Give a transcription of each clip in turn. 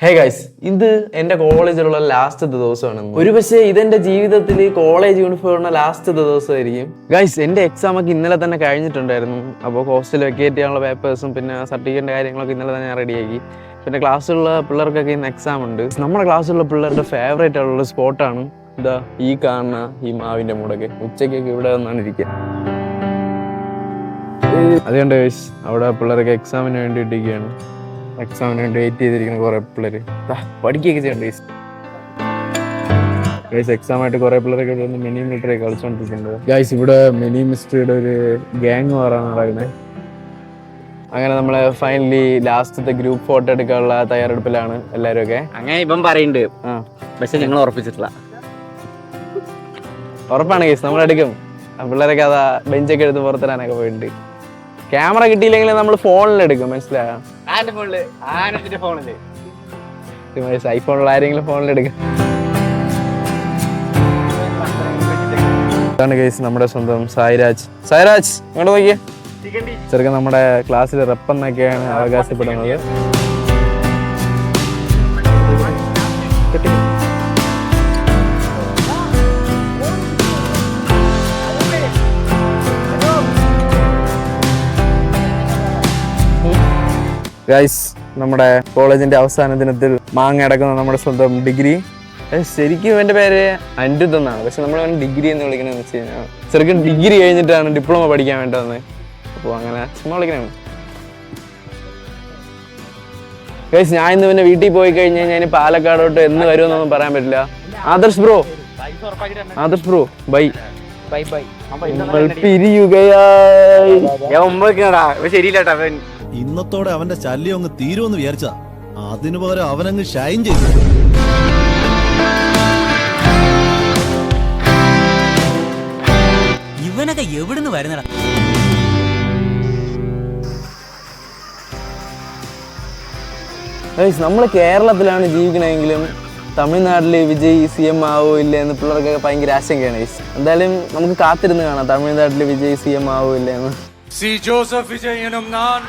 Hey guys, ഇത് എൻ്റെ കോളേജിലുള്ള ലാസ്റ്റത്തെ ദിവസമാണ്. ഒരു പക്ഷേ ഇതെൻ്റെ ജീവിതത്തിൽ കോളേജ് യൂണിഫോമിന്റെ ലാസ്റ്റത്തെ ദിവസമായിരിക്കും. ഗൈസ്, എൻ്റെ എക്സാം ഒക്കെ ഇന്നലെ തന്നെ കഴിഞ്ഞിട്ടുണ്ടായിരുന്നു. അപ്പോൾ ഹോസ്റ്റൽ വെക്കേറ്റ് ചെയ്യാനുള്ള പേപ്പേഴ്സും പിന്നെ സർട്ടിഫിക്കറ്റിൻ്റെ കാര്യങ്ങളൊക്കെ ഇന്നലെ തന്നെ ഞാൻ റെഡിയാക്കി. പിന്നെ ക്ലാസ്സിലുള്ള പിള്ളേർക്കൊക്കെ ഇന്ന് എക്സാം ഉണ്ട്. നമ്മുടെ ക്ലാസ്സിലുള്ള പിള്ളേരുടെ ഫേവറേറ്റ് ആയിട്ടുള്ള സ്പോട്ടാണ് ഇതാ ഈ കാണുന്ന ഈ മാവിൻ്റെ മൂടൊക്കെ. ഉച്ചയ്ക്കൊക്കെ ഇവിടെ വന്നാണ് ഇരിക്കുക. അതുകൊണ്ട് ഗൈസ്, അവിടെ പിള്ളേരൊക്കെ എക്സാമിന് വേണ്ടിയിട്ടിരിക്കുകയാണ്. എക്സാമിന് വേണ്ടി വെയിറ്റ് ചെയ്തിരിക്കുന്ന കുറെ പിള്ളേർ പഠിക്കുകയൊക്കെ ചെയ്യണ്ട ഗൈസ്. എക്സാമായിട്ട് കുറെ പിള്ളേരൊക്കെ ഇവിടെ മിനി മിലിറ്ററി കളിച്ചോണ്ടിരിക്കുന്നുണ്ട് ഗൈസ്. ഇവിടെ മിനി മിസ്റ്ററിയുടെ ഒരു ഗ്യാങ് വാറാണ് നടക്കുന്നത്. അങ്ങനെ നമ്മള് ഫൈനലി ലാസ്റ്റത്തെ ഗ്രൂപ്പ് ഫോട്ടോ എടുക്കാനുള്ള തയ്യാറെടുപ്പിലാണ് എല്ലാവരും ഒക്കെ. അങ്ങനെ ഇപ്പം പറയുന്നുണ്ട്, പക്ഷെ ഞങ്ങൾ ഉറപ്പിച്ചിട്ടില്ല. ഉറപ്പാണ് ഗൈസ്, നമ്മളെടുക്കും. പിള്ളേരൊക്കെ അതാ ബെഞ്ചൊക്കെ എടുത്ത് പുറത്തിടാനൊക്കെ പോയിട്ടുണ്ട്. ക്യാമറ കിട്ടിയില്ലെങ്കിൽ നമ്മൾ ഫോണിലെടുക്കും, മനസ്സിലായോ? ഐഫോണിൽ ആരെങ്കിലും ഫോണിലെടുക്കും. ഇതാണ് ഗൈസ് നമ്മുടെ സ്വന്തം സായിരാജ്. സായിരാജ് ഇങ്ങോട്ട് നോക്കിയേ. ചെറുക്കൻ നമ്മുടെ ക്ലാസ്സിൽ റെപ്പെന്നൊക്കെയാണ് അവകാശപ്പെടുന്നത്. ഗൈസ്, നമ്മുടെ കോളേജിന്റെ അവസാന ദിനത്തിൽ മാങ്ങ അടക്കുന്ന നമ്മുടെ സ്വന്തം ഡിഗ്രി. ശരിക്കും എൻ്റെ പേര് അനിരുദ്ധ് എന്നാണ്, പക്ഷെ നമ്മൾ ഡിഗ്രി എന്ന് വിളിക്കണമെന്ന് വെച്ച് കഴിഞ്ഞാൽ ചെറുക്കൻ ഡിഗ്രി കഴിഞ്ഞിട്ടാണ് ഡിപ്ലോമ പഠിക്കാൻ വേണ്ടി വന്നത്. അപ്പോൾ അങ്ങനെ ചുമ്മാ വിളിക്കണേ. ഗൈസ്, ഞാൻ ഇന്ന് പിന്നെ വീട്ടിൽ പോയി കഴിഞ്ഞ് കഴിഞ്ഞാൽ പാലക്കാടോട്ട് എന്ന് വരുമെന്നൊന്നും പറയാൻ പറ്റില്ല. Adarsh bro bye bye bye. പിരിയുകയായി. ശരിയില്ലാട്ടാ, ഇന്നത്തോടെ അവന്റെ ശല്യം അങ്ങ് തീരുമെന്ന് വിചാരിച്ചാ, അതിനു പകരം അവനങ്ങ് ഷൈൻ ചെയ്തു. ഇവനൊക്കെ എവിടുന്ന് വരുന്നടാ? നമ്മൾ കേരളത്തിലാണ് ജീവിക്കണമെങ്കിലും തമിഴ്നാട്ടിൽ വിജയ് CM ആവോ ഇല്ല എന്ന് പിള്ളേർക്കൊക്കെ ഭയങ്കര ആശങ്കയാണ്. എന്തായാലും നമുക്ക് കാത്തിരുന്ന് കാണാം തമിഴ്നാട്ടിൽ വിജയ് CM ആവോ ഇല്ല എന്ന്. സി ജോസഫ് വിജയനും ഞാൻ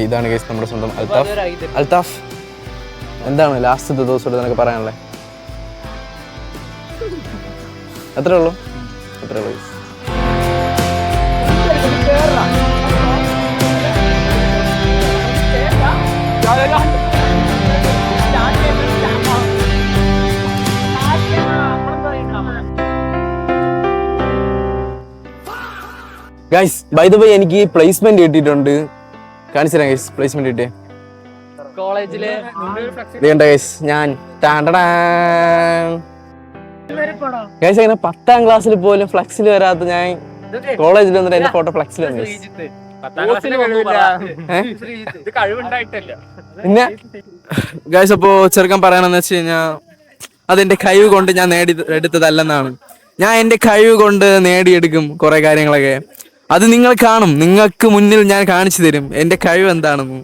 ഇതാണ് കേസ് നമ്മുടെ സ്വന്തം അൽത്താഫ്. എന്താണ് ലാസ്റ്റത്തെ ദിവസം നിനക്ക് പറയാനുള്ളത്? അത്രേ ഉള്ളൂ. ഗൈസ്, ബൈ ദ വേ എനിക്ക് പ്ലേസ്മെന്റ് കിട്ടിയിട്ടുണ്ട്. കാണിച്ചു തരാം ഗൈസ്, പ്ലേസ്മെന്റ് കിട്ടിയ കോളേജിലെ ഞാൻ ഗൈസ്. അങ്ങനെ 10ാം ക്ലാസ്സിൽ പോലും ഫ്ലക്സിൽ വരാത്ത ഞാൻ കോളേജിൽ വന്നിട്ട് എന്റെ ഫോട്ടോ ഫ്ലക്സിൽ വന്നു. പിന്നെ ഗൈസ്, അപ്പോ ചെറുക്കൻ പറയണെന്ന് വെച്ച് കഴിഞ്ഞാൽ അതെന്റെ കഴിവ് കൊണ്ട് ഞാൻ എടുത്തതല്ലെന്നാണ്. ഞാൻ എന്റെ കഴിവ് കൊണ്ട് നേടിയെടുക്കും കുറെ കാര്യങ്ങളൊക്കെ. അത് നിങ്ങൾ കാണും, നിങ്ങൾക്ക് മുന്നിൽ ഞാൻ കാണിച്ചു തരും എന്റെ കഴിവ് എന്താണെന്ന്.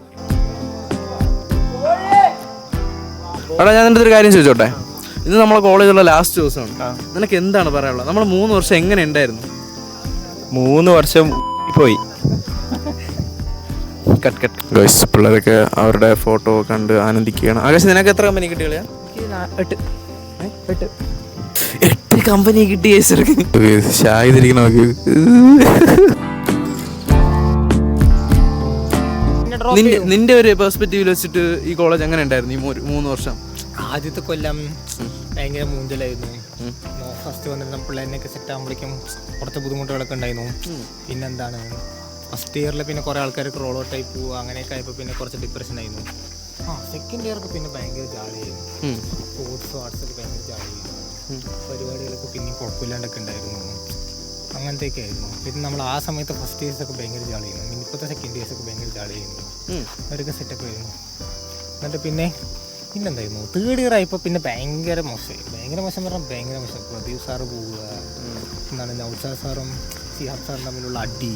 എടാ, ഞാൻ നിന്റെ ഒരു കാര്യം ചോദിച്ചോട്ടെ? ഇത് നമ്മളെ കോളേജിലുള്ള ലാസ്റ്റ് ദിവസമാണ്. നിനക്ക് എന്താണ് പറയാനുള്ളത്? നമ്മൾ 3 വർഷം എങ്ങനെ ഉണ്ടായിരുന്നു? 3 വർഷം പോയി. പിള്ളേരൊക്കെ അവരുടെ ഫോട്ടോ കണ്ട് ആനന്ദിക്കുകയാണ്. ആകാശ്, നിനക്ക് എത്ര കമ്പനി കിട്ടിയ? 8 കമ്പനി കിട്ടിയ ഷായിരിക്കണ. നിന്റെ ഒരു പെർസ്പെക്റ്റീവിൽ വെച്ചിട്ട് ഈ കോളേജ് എങ്ങനെ ഉണ്ടായിരുന്നു ഈ 3 വർഷം? ആദ്യത്തെ കൊല്ലം ഭയങ്കര മൂഞ്ചലായിരുന്നു. ഫസ്റ്റ് വന്നിട്ട് പിള്ളേരനെയൊക്കെ സെറ്റ് ആകുമ്പോഴേക്കും കുറച്ച് ബുദ്ധിമുട്ടുകളൊക്കെ ഉണ്ടായിരുന്നു. പിന്നെന്താണ്, ഫസ്റ്റ് ഇയറിൽ പിന്നെ കുറേ ആൾക്കാർക്ക് റോൾ ഔട്ടായി പോവുക, അങ്ങനെയൊക്കെ ആയപ്പോൾ പിന്നെ കുറച്ച് ഡിപ്രഷൻ ആയിരുന്നു. സെക്കൻഡ് ഇയർക്ക് പിന്നെ ഭയങ്കര ജാളിയായിരുന്നു. സ്പോർട്സ് ആർട്സൊക്കെ ഭയങ്കര ജാളിയായിരുന്നു. പരിപാടികളൊക്കെ പിന്നെ കുഴപ്പമില്ലാണ്ടൊക്കെ ഉണ്ടായിരുന്നു. അങ്ങനത്തെയൊക്കെ ആയിരുന്നു. പിന്നെ നമ്മൾ ആ സമയത്ത് ഫസ്റ്റ് ഇയേഴ്സൊക്കെ ഭയങ്കര ജാളിയായിരുന്നു. പിന്നെ ഇപ്പോഴത്തെ സെക്കൻഡ് ഇയേഴ്സൊക്കെ ഭയങ്കര ജാളിയായിരുന്നു. അവരൊക്കെ സെറ്റൊക്കെ ആയിരുന്നു. എന്നിട്ട് പിന്നെന്തായിരുന്നു, തേർഡ് ഇയർ ആയപ്പോൾ പിന്നെ ഭയങ്കര മോശമായി. ഭയങ്കര മോശം പറഞ്ഞാൽ ഭയങ്കര മോശം. പ്രദീപ് സാറ് പോവുക, എന്താണ് നൗഷാദ് സാറും സിഹാബ് സാറും തമ്മിലുള്ള അടി,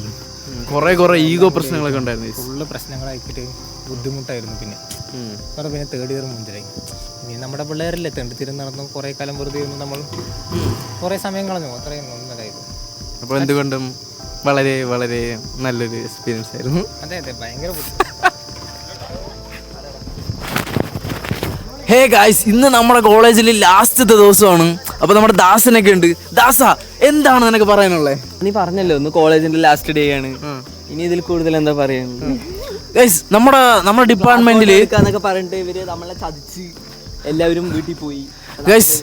കുറെ ഈഗോ പ്രശ്നങ്ങളൊക്കെ ഉണ്ടായിരുന്നു. ഫുള്ള് പ്രശ്നങ്ങളാക്കിയിട്ട് ബുദ്ധിമുട്ടായിരുന്നു. പിന്നെ തേർഡ് ഇയർ മുഞ്ചലായി. ഇനി നമ്മുടെ പിള്ളേരല്ലേ തെണ്ടിത്തിരും നടന്നു കുറേ കാലം വെറുതെ ഇരുന്ന് നമ്മൾ കുറേ സമയം കളഞ്ഞു. അത്രയും ഒന്നരായിരുന്നു. അപ്പോൾ എന്തുകൊണ്ടും വളരെ വളരെ നല്ലൊരു എക്സ്പീരിയൻസ് ആയിരുന്നു. അതെ ഭയങ്കര ഹേ ഗായ്സ്, ഇന്ന് നമ്മുടെ കോളേജിൽ ലാസ്റ്റത്തെ ദിവസമാണ്. അപ്പോൾ നമ്മുടെ ദാസനൊക്കെ ഉണ്ട്. ദാസ, എന്താണ് നിനക്ക് പറയാനുള്ളത്? നീ പറഞ്ഞല്ലോ ഒന്ന് കോളേജിന്റെ ലാസ്റ്റ് ഡേ ആണ്, ഇനി ഇതിൽ കൂടുതൽ എന്താ പറയാനുള്ളത്? ഗായ്സ്, നമ്മുടെ ഡിപ്പാർട്ട്മെന്റിൽ എന്നൊക്കെ പറഞ്ഞിട്ട് ഇവര് നമ്മളെ ചതിച്ച് എല്ലാവരും വീട്ടിൽ പോയി. ഗായ്സ്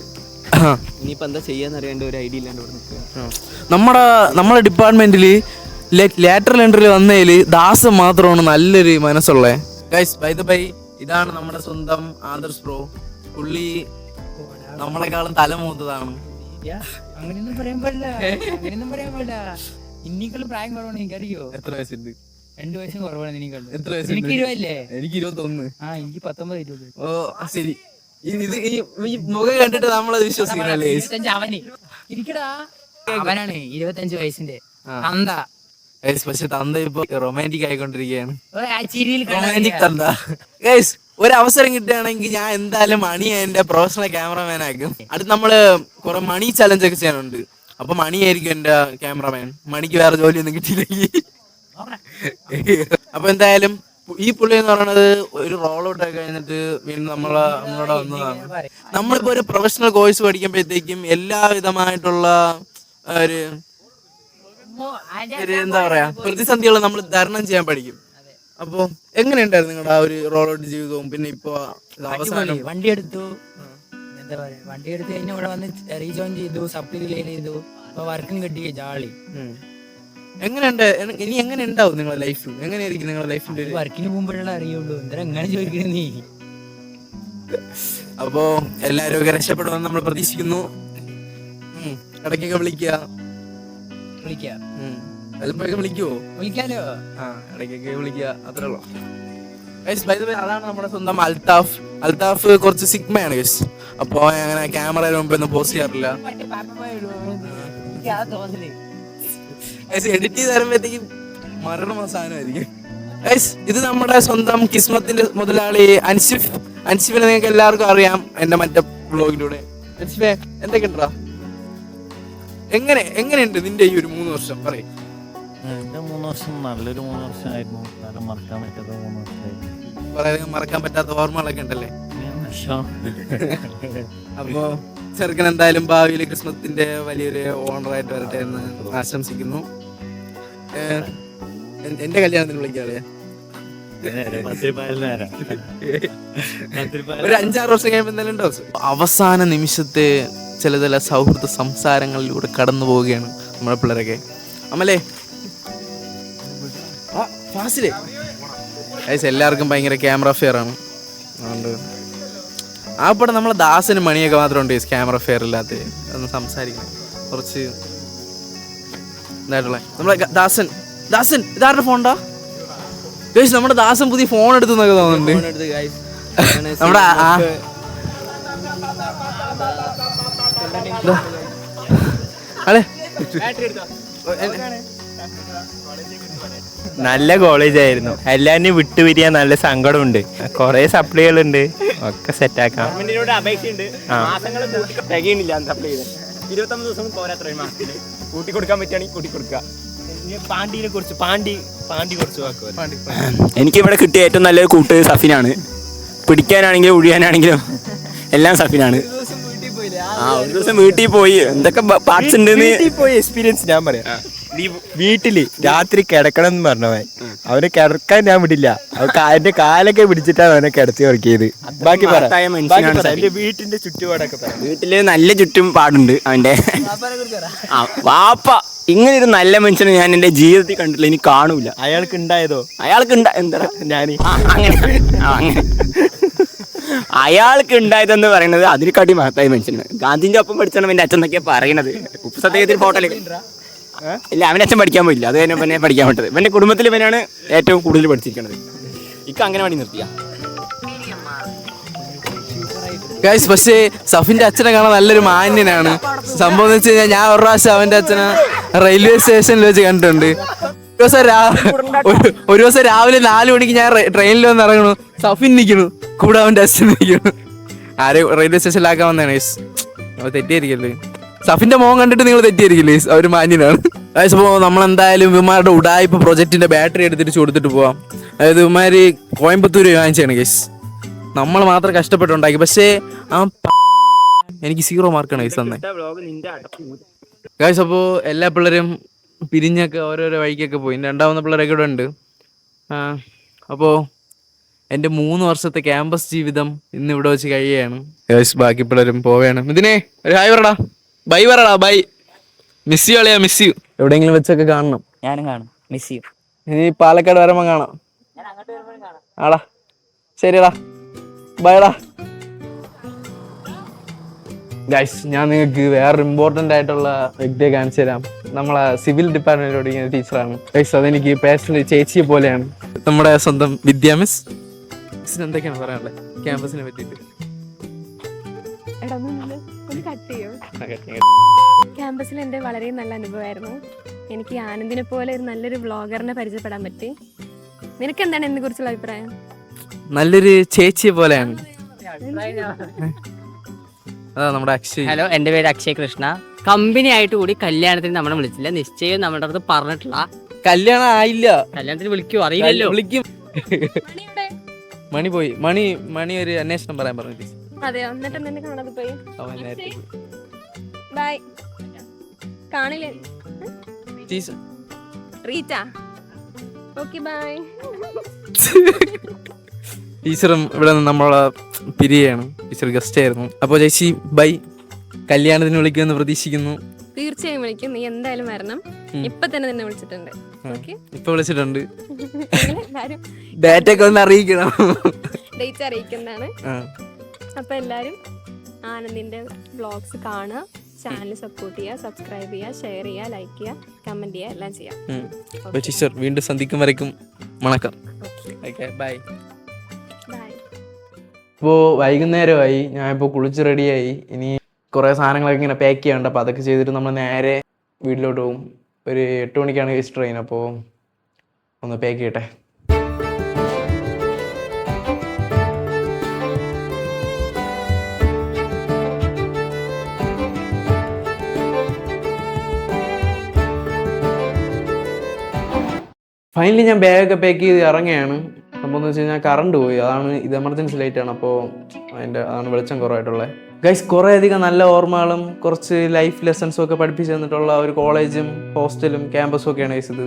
ഇനിയിപ്പോ എന്താ ചെയ്യാന്ന് അറിയാണ്ട് ഒരു ഐഡിയ ഇല്ലാണ്ട് ഇവിടെ നിൽക്കുക. നമ്മുടെ ഡിപ്പാർട്ട്മെന്റിൽ ലാറ്ററൽ എൻട്രിയിൽ വന്നതിൽ ദാസൻ മാത്രമാണ് നല്ലൊരു മനസ്സുള്ളത്. ഗൈസ്, ബൈ ദ ബൈ, ഇതാണ് നമ്മുടെ സ്വന്തം ആദർശ് ബ്രോ. പുള്ളി നമ്മളെക്കാളും തലമൂത്തതാണ്. അങ്ങനെയൊന്നും പറയാൻ പാടില്ല, അങ്ങനെയൊന്നും പറയാൻ പാടില്ല. ഇനിക്കാളും പ്രായം കുറവാണ്, എനിക്കറിയോ? എത്ര വയസ്സുണ്ട്? 2 വയസ്സും കുറവാണ് നിനക്കുള്ളത്. എത്ര വയസ്സുണ്ട്? എനിക്ക് 20 എനിക്ക് 21. എനിക്ക് 19 20. ഓ ശരി, ഈ മുഖം കണ്ടിട്ട് നമ്മളത് വിശ്വസിക്കണല്ലേ? 25 അവന് ഇരിക്കടാ, അവനാണ് 25 വയസ്സിന്റെ തന്ത. പക്ഷെ തന്ത ഇപ്പൊ റൊമാൻറ്റിക് ആയിക്കൊണ്ടിരിക്കുകയാണ്. ആ ചിരിയിൽ റൊമാൻറ്റിക് തന്ത. ഗൈസ്, ഒരു അവസരം കിട്ടുകയാണെങ്കിൽ ഞാൻ എന്തായാലും മണി എന്റെ പ്രൊഫഷണൽ ക്യാമറമാൻ ആക്കും. അടുത്ത് നമ്മള് കുറെ മണി ചലഞ്ച് ഒക്കെ ചെയ്യാനുണ്ട്. അപ്പൊ മണിയായിരിക്കും എന്റെ ക്യാമറമാൻ. മണിക്ക് വേറെ ജോലിയൊന്നും കിട്ടിയില്ലെങ്കിൽ. അപ്പൊ എന്തായാലും ഈ പുള്ളി എന്ന് പറയുന്നത് ഒരു റോൾ ഔട്ട് ഒക്കെ കഴിഞ്ഞിട്ട് വീണ്ടും നമ്മളോട് വന്നതാണ്. നമ്മളിപ്പോ ഒരു പ്രൊഫഷണൽ കോഴ്സ് പഠിക്കുമ്പോഴത്തേക്കും എല്ലാവിധമായിട്ടുള്ള ഒരു എന്താ പറയാ പ്രതിസന്ധികൾ നമ്മൾ തരണം ചെയ്യാൻ പഠിക്കും. അപ്പൊ എങ്ങനെയുണ്ടായിരുന്നു നിങ്ങളുടെ ആ ഒരു റോൾ ഔട്ട് ജീവിതവും? പിന്നെ ഇപ്പൊ അവസാനം വണ്ടി എടുത്തു, എന്താ പറയാ, വണ്ടി എടുത്ത് കഴിഞ്ഞ ഇവിടെ വന്ന് റീജോയിൻ ചെയ്തു, സപ്ലി ക്ലിയർ ചെയ്തു, അപ്പൊ വർക്കും കിട്ടി, ജാളി. എങ്ങനെയുണ്ട്? ഇനി എങ്ങനെ ഉണ്ടാവും നിങ്ങളുടെ ലൈഫ്? എങ്ങനെയായിരിക്കും നിങ്ങളുടെ ലൈഫിന്റെ ഒരു വർക്കിന് പോകുമ്പോഴേ അറിയുള്ളൂ. എന്താ എങ്ങനെ ചോദിക്കണേ നീ? അപ്പോ എല്ലാരും ഒക്കെ രക്ഷപ്പെടുമെന്ന് നമ്മൾ പ്രതീക്ഷിക്കുന്നു. ഇടയ്ക്കൊക്കെ വിളിക്കാം, ചിലപ്പോഴൊക്കെ വിളിക്കുവോ? വിളിക്കാലോ. ഇടയ്ക്കൊക്കെ വിളിക്കുക, അത്രേ ഉള്ളൂ. അതാണ് നമ്മുടെ സ്വന്തം അൽത്താഫ് കുറച്ച് സിഗ്മയാണ് ഗൈസ്. അപ്പൊ അങ്ങനെ ക്യാമറയുടെ മുമ്പ് ഒന്നും പോസ്റ്റ് ചെയ്യാറില്ല. എഡിറ്റ് ചെയ്ത് തരുമ്പോഴത്തേക്കും മരണം സാധനമായിരിക്കും. ഇത് നമ്മുടെ സ്വന്തം കിസ്മത്തിന്റെ മുതലാളി അൻസിഫിനെ നിങ്ങൾക്ക് എല്ലാവർക്കും അറിയാം എന്റെ മറ്റേ വ്ളോഗിലൂടെ. അൻസിഫെ, എന്തൊക്കെയുണ്ടാ? എങ്ങനെയുണ്ട് നിന്റെ ഈ ഒരു 3 വർഷം? പറയും. എന്റെ 3 വർഷം നല്ലൊരു 3 വർഷമായിരുന്നു. മറക്കാൻ പറ്റാത്ത 3 വർഷമായിരുന്നു. വളരെയധികം മറക്കാൻ പറ്റാത്ത ഓർമ്മകളൊക്കെ ഉണ്ടല്ലേ? അപ്പോ ചെറുക്കൻ എന്തായാലും ഭാവിയിൽ ക്രിസ്മത്തിന്റെ വലിയൊരു ഓണറായിട്ട് വരട്ടെ എന്ന് ആശംസിക്കുന്നു. എന്റെ കല്യാണത്തിന് വിളിക്കാതെ ഒരു 5-6 വർഷം കഴിയുമ്പോൾ എന്തായാലും ഉണ്ടാവും. അവസാന നിമിഷത്തെ ചില സൗഹൃദ സംസാരങ്ങളിലൂടെ കടന്നു പോവുകയാണ് നമ്മുടെ പിള്ളേരൊക്കെ. അമലേ, ഫാസിലേ, എല്ലാവർക്കും ഭയങ്കര ക്യാമറ ഫെയർ ആണ്. അതുകൊണ്ട് ആ പടം നമ്മളെ ദാസനും മണിയൊക്കെ മാത്രമുണ്ട് ക്യാമറ ഫെയർ ഇല്ലാത്ത. ഒന്ന് സംസാരിക്കണം കുറച്ച് ഇതായിട്ടുള്ള. നമ്മളെ ദാസൻ ഇതാരുടെ ഫോണ്ടാ? നമ്മുടെ ദാസൻ പുതിയ ഫോൺ എടുത്തെന്നൊക്കെ തോന്നുന്നുണ്ട്. നമ്മുടെ അതെ, നല്ല കോളേജായിരുന്നു. എല്ലാവരും വിട്ടുപിരിയാൻ നല്ല സങ്കടമുണ്ട്. കുറെ സപ്ലികളുണ്ട്, ഒക്കെ സെറ്റാക്കാം. 21 ദിവസം പോരാത്ര മാസത്തിന് കൂട്ടി കൊടുക്കാൻ പറ്റുകയാണെങ്കിൽ കൂട്ടി കൊടുക്കുക. പാണ്ടിയെ കുറിച്ച് പാണ്ടി കുറച്ച് വാക്കുകൾ. എനിക്കിവിടെ കിട്ടിയ ഏറ്റവും നല്ലൊരു കൂട്ട് സഫിനാണ്. പിടിക്കാനാണെങ്കിലും ഒഴിയാനാണെങ്കിലും എല്ലാം സഫിനാണ്. ഒരു ദിവസം വീട്ടിൽ പോയി എന്തൊക്കെ പാർട്സ് ഉണ്ടെന്ന് പോയി എക്സ്പീരിയൻസ് ഞാൻ പറയാം. വീട്ടില് രാത്രി കിടക്കണം എന്ന് പറഞ്ഞവൻ അവനെ കിടക്കാൻ ഞാൻ വിടില്ല. എന്റെ കാലൊക്കെ പിടിച്ചിട്ടാണ് അവനെ കിടത്തി ഉറക്കിയത്. ബാക്കി പറയാം. എന്റെ വീട്ടിന്റെ ചുറ്റുപാടൊക്കെ പറയാം. വീട്ടില് നല്ല ചുറ്റുപാടുണ്ട് അവന്റെ. വാപ്പ ഇങ്ങനെ ഒരു നല്ല മനുഷ്യനെ ഞാൻ എന്റെ ജീവിതത്തിൽ കണ്ടില്ല, ഇനി കാണൂല. അയാൾക്ക് ഉണ്ടായതോ? എന്താ ഞാൻ അങ്ങനെ അയാൾക്ക് ഉണ്ടായതെന്ന് പറയുന്നത് അതിനെക്കാട്ടി മഹത്തായ മനുഷ്യനാണ്. ഗാന്ധിന്റെ ഒപ്പം പഠിച്ചാണ് എന്റെ അച്ഛൻ എന്നൊക്കെയാ പറയണത്. ഉപ്പ് സത്യത്തിൽ ഫോട്ടോയിൽ ഇല്ല, അവന്റെ അച്ഛൻ പഠിക്കാൻ പോയില്ല, അത് തന്നെ പിന്നെ പഠിക്കാൻ പറ്റത്. എന്റെ കുടുംബത്തിൽ ഇവനാണ് ഏറ്റവും കൂടുതൽ പഠിച്ചിരിക്കുന്നത്. ഇക്ക അങ്ങനെ വേണ്ടി നിർത്തിയ. പക്ഷേ സഫിന്റെ അച്ഛനെ കാണാൻ നല്ലൊരു മാന്യനാണ്. സംഭവം എന്ന് വെച്ച് കഴിഞ്ഞാൽ ഞാൻ ഒരു പ്രാവശ്യം അവന്റെ അച്ഛനെ റെയിൽവേ സ്റ്റേഷനിൽ വെച്ച് കണ്ടിട്ടുണ്ട്. ഒരു ദിവസം രാവിലെ 4 മണിക്ക് ഞാൻ ട്രെയിനിൽ വന്ന് ഇറങ്ങണു, സഫിൻ നിൽക്കുന്നു, കൂടെ അവന്റെ അച്ഛൻ നിൽക്കുന്നു. ആരെയും റെയിൽവേ സ്റ്റേഷനിലാക്കാൻ വന്നതാണ്. തെറ്റിയായിരിക്കല്ലേ? സഫിന്റെ മോൻ കണ്ടിട്ട് നിങ്ങൾ തെറ്റിയായിരിക്കില്ലേ? അവര് മാന്യനാണ്. ഗൈസ് അപ്പോൾ നമ്മളെന്തായാലും ഇവന്മാരുടെ ഉഡായിപ്പ് പ്രൊജക്റ്റിന്റെ ബാറ്ററി എടുത്ത് തിരിച്ചു കൊടുത്തിട്ട് പോവാം. അതായത് ഇവന്മാര് കോയമ്പത്തൂർ വാങ്ങിച്ചാണ് ഗൈസ്. നമ്മൾ മാത്രം കഷ്ടപ്പെട്ടുണ്ടാക്കി, പക്ഷേ ആ എനിക്ക് 0 മാർക്കാണ് ഗൈസ് തന്നെ. ഗൈസ് അപ്പോൾ എല്ലാ പിള്ളേരും പിരിഞ്ഞൊക്കെ ഓരോരോ വഴിക്കൊക്കെ പോയി. രണ്ടാമത്തെ പിള്ളേരൊക്കെ ഇവിടെ ഉണ്ട്. അപ്പോൾ എൻ്റെ 3 വർഷത്തെ ക്യാമ്പസ് ജീവിതം ഇന്ന് ഇവിടെ വെച്ച് കഴിയുകയാണ് ഗൈസ്. ബാക്കി പിള്ളേരും പോവുകയാണ്. ഇതിനെ ഒരു ഹായ് പറടാ, ബൈ പറടാ, ബൈ. മിസ് യു അളിയാ, മിസ് യു. എവിടെയെങ്കിലും വെച്ചൊക്കെ കാണണം. ഞാനും കാണും, മിസ് ചെയ്യും. ഇനി പാലക്കാട് വരുമ്പോൾ കാണാം. ആടാ ശരിയടാ, ബൈടാ. ഗൈസ് ഞാൻ നിങ്ങൾക്ക് വേറൊരു ഇമ്പോർട്ടൻ്റ് ആയിട്ടുള്ള വ്യക്തിയെ കാണിച്ചു തരാം. നമ്മളെ സിവിൽ ഡിപ്പാർട്ട്മെൻറ്റിൽ പഠിക്കുന്ന ടീച്ചറാണ് ഗൈസ്. അതെനിക്ക് പേഴ്സണലി ചേച്ചിയെ പോലെയാണ്. നമ്മുടെ സ്വന്തം വിദ്യാ മിസ്. മിസ്സിന് എന്തൊക്കെയാണ് പറയാനുള്ളത് ക്യാമ്പസിനെ പറ്റിയിട്ട്? ക്യാമ്പസിൽ എൻ്റെ വളരെ നല്ല അനുഭവമായിരുന്നു. എനിക്ക് ആനന്ദിനെ പോലെ ഒരു നല്ലൊരു വ്ളോഗറിനെ പരിചയപ്പെടാൻ പറ്റി. നിനക്ക് എന്താണ് എന്നെ കുറിച്ചുള്ള അഭിപ്രായം? നല്ലൊരു ചേച്ചിയെ പോലെയാണ്. അതാ നമ്മുടെ അക്ഷയ്. ഹലോ, എൻ്റെ പേര് അക്ഷയ് കൃഷ്ണ. കമ്പനി ആയിട്ട് കൂടി കല്യാണത്തിന് നമ്മളെ വിളിച്ചില്ല. നിശ്ചയം നമ്മുടെ അടുത്ത് പറഞ്ഞിട്ടില്ല. കല്യാണം ആയില്ല. കല്യാണത്തിന് വിളിക്കൂ, അറിയില്ലല്ലോ. വിളിക്കും. മണി പോയി. മണി ഒരു അന്വേഷണം പറയാൻ പറഞ്ഞു. അതെയോ? എന്നിട്ട് എന്നെ കാണാതെ പോയി. ബൈ. കാണില്ലേ റീറ്റ? Okay bye. ടീച്ചറും ഇവിടെ നിന്ന് നമ്മളെ പിരിയാണ്. ടീച്ചർ ഗസ്റ്റ് ആയിരുന്നു. അപ്പോൾ ചേച്ചി ബൈ. കല്യാണത്തിന് വിളിക്കുമെന്ന് പ്രതീക്ഷിക്കുന്നു. തീർച്ചയായും വിളിക്കും. നീ എന്തായാലും വരണം. ഇപ്പൊ തന്നെ നിന്നെ വിളിച്ചിട്ടുണ്ട്. ഇപ്പൊ വിളിച്ചിട്ടുണ്ട്. ഡേറ്റ് ഒക്കെ ഒന്ന് അറിയിക്കണം. ഡേറ്റ് അറിയിക്കുന്നതാണ്. അപ്പൊ എല്ലാരും ആനന്ദിന്റെ വ്ളോഗ്സ് കാണുക, ചാനൽ സപ്പോർട്ട് ചെയ്യുക, സബ്സ്ക്രൈബ് ചെയ്യുക, ഷെയർ ചെയ്യുക, ലൈക്ക് ചെയ്യുക, കമന്റ് ചെയ്യുക, എല്ലാം ചെയ്യാം. ടീച്ചർ വീണ്ടും സന്ധിക്കും വരയ്ക്കും വണക്കം. ബൈ. ഇപ്പോൾ വൈകുന്നേരമായി. ഞാനിപ്പോൾ കുളിച്ച് റെഡിയായി. ഇനി കുറേ സാധനങ്ങളൊക്കെ ഇങ്ങനെ പാക്ക് ചെയ്യാനുണ്ട്. അപ്പോൾ അതൊക്കെ ചെയ്തിട്ട് നമ്മൾ നേരെ വീട്ടിലോട്ട് പോകും. ഒരു 8 മണിക്കാണ് ട്രെയിൻ. അപ്പോൾ ഒന്ന് പാക്ക് ചെയ്യട്ടെ. ഫൈനലി ഞാൻ ബാഗൊക്കെ പാക്ക് ചെയ്ത് ഇറങ്ങുകയാണ്. സംഭവം എന്ന് വെച്ച് കഴിഞ്ഞാൽ കറണ്ട് പോയി. ഇത് എമർജൻസി ലൈറ്റാണ്. അപ്പോൾ അതാണ് വെളിച്ചം കുറവായിട്ടുള്ളത്. ഗൈസ് കുറേ അധികം നല്ല ഓർമ്മകളും കുറച്ച് ലൈഫ് ലെസൺസും ഒക്കെ പഠിപ്പിച്ചു തന്നിട്ടുള്ള ഒരു കോളേജും ഹോസ്റ്റലും ക്യാമ്പസും ഒക്കെയാണ് ഗൈസ് ഇത്.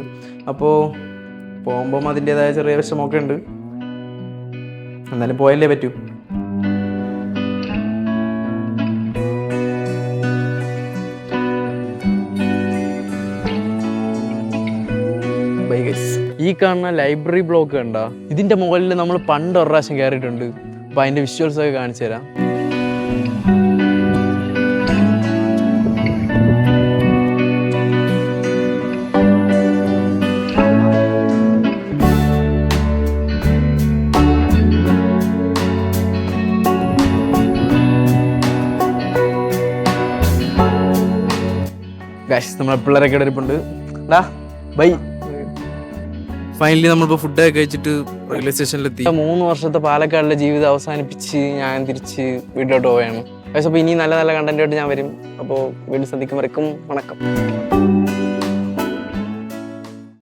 അപ്പോൾ പോകുമ്പം അതിൻ്റെതായ ചെറിയ വിഷമമൊക്കെ ഉണ്ട്. എന്നാലും പോയല്ലേ പറ്റൂ. ഈ കാണുന്ന ലൈബ്രറി ബ്ലോക്ക് കണ്ട, ഇതിന്റെ മുകളിൽ നമ്മൾ പണ്ട് ഒരു പ്രാവശ്യം കയറിയിട്ടുണ്ട്. അപ്പൊ അതിന്റെ വിഷ്വൽസ് ഒക്കെ കാണിച്ചു തരാം. ഗൈസ് നമ്മളെ പിള്ളേരൊക്കെ ഇടരിപ്പുണ്ട്. ബൈ. ഫൈനലി നമ്മളിപ്പോൾ ഫുഡൊക്കെ കഴിച്ചിട്ട് റെയിൽവേ സ്റ്റേഷനിലെത്തി. 3 വർഷത്തെ പാലക്കാടിലെ ജീവിതം അവസാനിപ്പിച്ച് ഞാൻ തിരിച്ച് വീട്ടിലോട്ട് പോവുകയാണ്. പക്ഷേ അപ്പോൾ ഇനി നല്ല നല്ല കണ്ടന്റായിട്ട് ഞാൻ വരും. അപ്പോൾ വീണ്ടും സന്ധിക്കും വരയ്ക്കും വണക്കം.